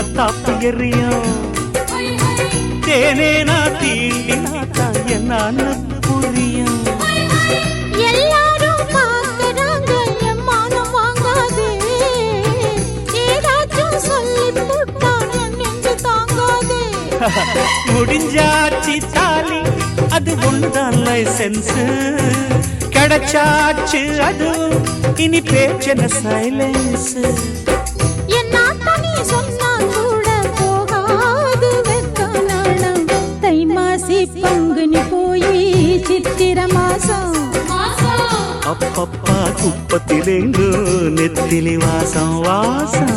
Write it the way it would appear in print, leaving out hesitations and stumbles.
மத்தாப்பு எறியும் தேனே நான் தீண்டினாத்தான் என்னான்னு புரியும். எல்லாரும் பார்க்கறாங்க என் மானம் வாங்காது, ஏதாச்சும் சொல்லி போட்டான் என் நெஞ்சு தாங்காது. முடிஞ்சாச்சு தாலி அது ஒண்ணுதான் லைசன்ஸ், கிடைச்சாச்சு அது இனி பேச்சன சைலன்ஸ். என் நாட்டை நீ சொன்னா கூட போகாது வெக்கானாளம். தை மாசி பங்குனி போய் சித்திர மாசம் அப்பப்பா குப்பத்திலேந்து நெத்திலி வாசம் வாசம்.